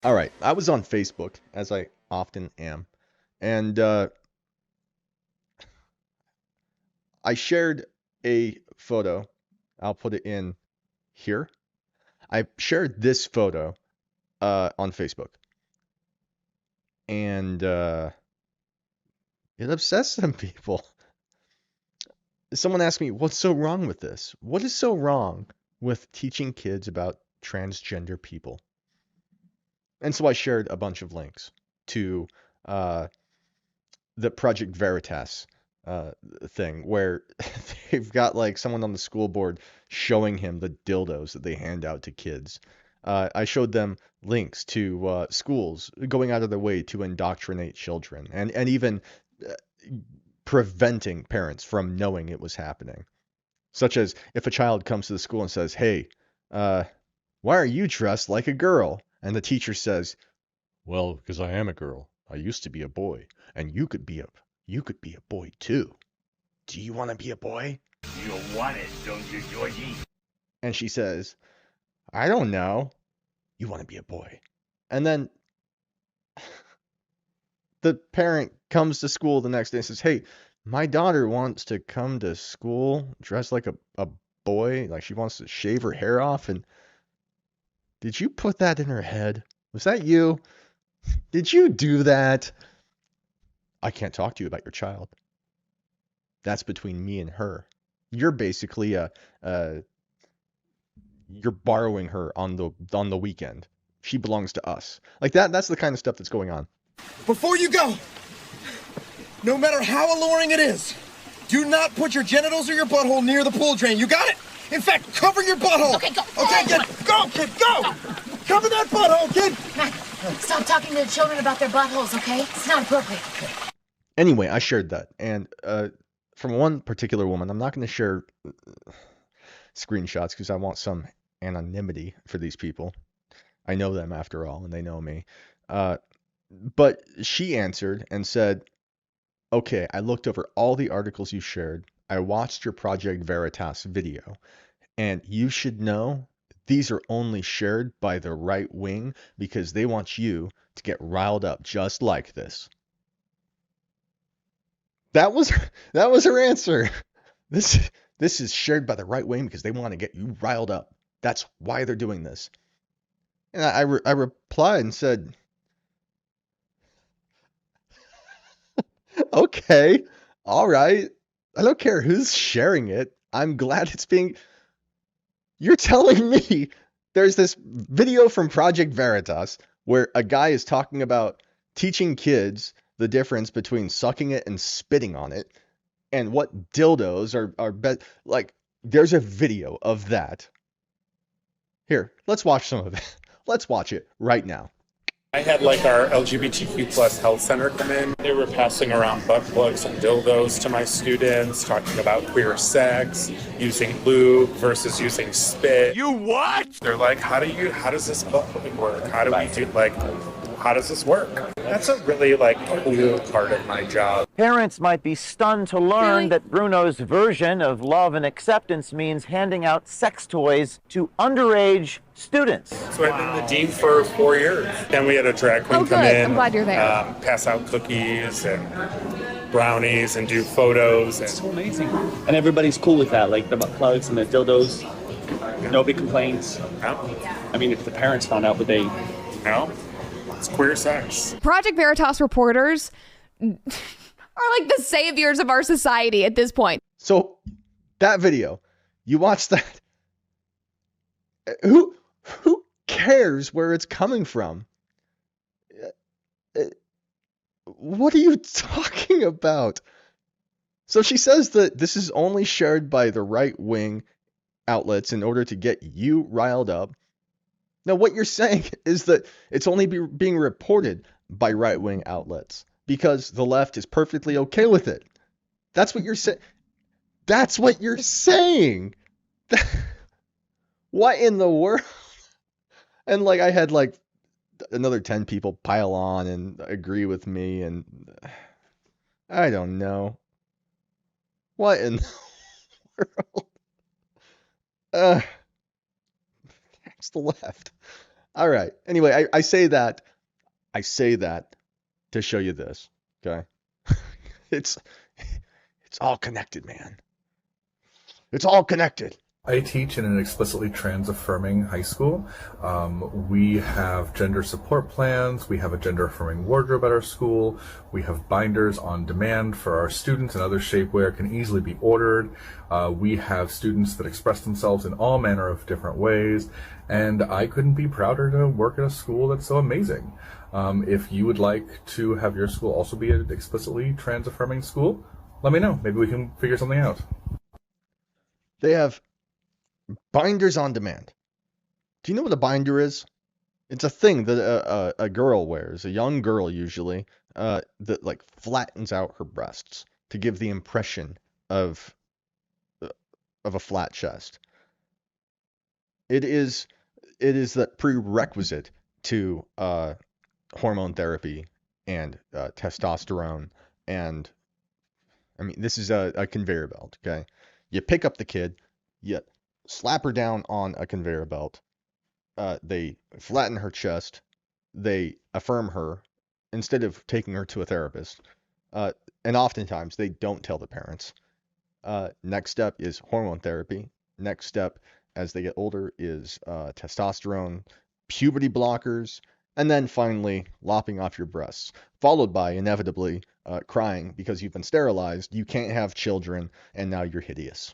All right, I was on Facebook, as I often am, and I shared a photo. I'll put it in here. I shared this photo on Facebook, and it upsets some people. Someone asked me, "What's so wrong with this? What is so wrong with teaching kids about transgender people?" And so I shared a bunch of links to uh, the Project Veritas uh, thing where they've got like someone on the school board showing him the dildos that they hand out to kids. I showed them links to schools going out of their way to indoctrinate children and even uh, preventing parents from knowing it was happening. Such as if a child comes to the school and says, "Hey, uh, why are you dressed like a girl?" And the teacher says, "Well, because I am a girl. I used to be a boy, and you could be a boy too. Do you want to be a boy?" You want it, don't you, Georgie? And she says, "I don't know. You want to be a boy." And then the parent comes to school the next day and says, "Hey, my daughter wants to come to school dressed like a boy, like she wants to shave her hair off. And did you put that in her head? Was that you? Did you do that? I can't talk to you about your child. That's between me and her. You're basically a you're borrowing her on the weekend. She belongs to us." Like that's the kind of stuff that's going on. Before you go, no matter how alluring it is, do not put your genitals or your butthole near the pool drain. You got it? In fact, cover your butthole. Okay, go. Okay, kid. Go, kid. Go. Cover that butthole, kid. Matt, stop talking to the children about their buttholes, okay? It's not appropriate. Anyway, I shared that, and from one particular woman, I'm not going to share screenshots because I want some anonymity for these people. I know them after all, and they know me. Uh, but she answered and said, "Okay, I looked over all the articles you shared. I watched your Project Veritas video, and you should know these are only shared by the right wing because they want you to get riled up just like this." That was that was her answer. This this is shared by the right wing because they want to get you riled up. That's why they're doing this. And I replied and said, "Okay, all right. I don't care who's sharing it. I'm glad it's being. You're telling me there's this video from Project Veritas where a guy is talking about teaching kids the difference between sucking it and spitting on it and what dildos are best. Like, there's a video of that. Here, let's watch some of it. Let's watch it right now. I had like our LGBTQ plus health center come in. They were passing around butt plugs and dildos to my students, talking about queer sex, using lube versus using spit. You what? They're like, how does this butt plug work? How does this work? That's a really like cool part of my job. Parents might be stunned to learn that Bruno's version of love and acceptance means handing out sex toys to underage students. So I've been the dean for 4 years. And we had a drag queen come in, I'm glad you're there. pass out cookies and brownies and do photos. It's so amazing. And everybody's cool with that, like the butt plugs and the dildos. Nobody complains. No, I mean, if the parents found out, would they? no, it's queer sex. Project Veritas reporters are like the saviors of our society at this point. So that video, you watch that. Who cares where it's coming from? What are you talking about? So she says that this is only shared by the right wing outlets in order to get you riled up. Now, what you're saying is that it's only being reported by right wing outlets because the left is perfectly okay with it. That's what you're saying. That's what you're saying. What in the world? And like I had like another 10 people pile on and agree with me, and I don't know. What in the world? Thanks the left. All right. Anyway, I say that to show you this. Okay. It's all connected, man. It's all connected. I teach in an explicitly trans-affirming high school. We have gender support plans. We have a gender-affirming wardrobe at our school. We have binders on demand for our students and other shapewear can easily be ordered. We have students that express themselves in all manner of different ways. And I couldn't be prouder to work at a school that's so amazing. If you would like to have your school also be an explicitly trans-affirming school, let me know. Maybe we can figure something out. They have binders on demand. Do you know what a binder is? It's a thing that a girl wears, a young girl usually, that like flattens out her breasts to give the impression of a flat chest. It is the prerequisite to hormone therapy and testosterone, and I mean this is a conveyor belt. Okay, you pick up the kid, you slap her down on a conveyor belt. They flatten her chest. They affirm her instead of taking her to a therapist. And oftentimes they don't tell the parents. Next step is hormone therapy. Next step, as they get older, is testosterone, puberty blockers, and then finally lopping off your breasts, followed by inevitably crying because you've been sterilized, you can't have children, and now you're hideous.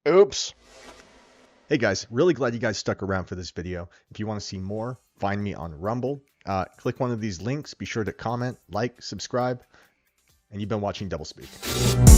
Oops. Hey guys, really glad you guys stuck around for this video. If you want to see more, find me on Rumble. Click one of these links. Be sure to comment, like, subscribe. And you've been watching Doublespeak.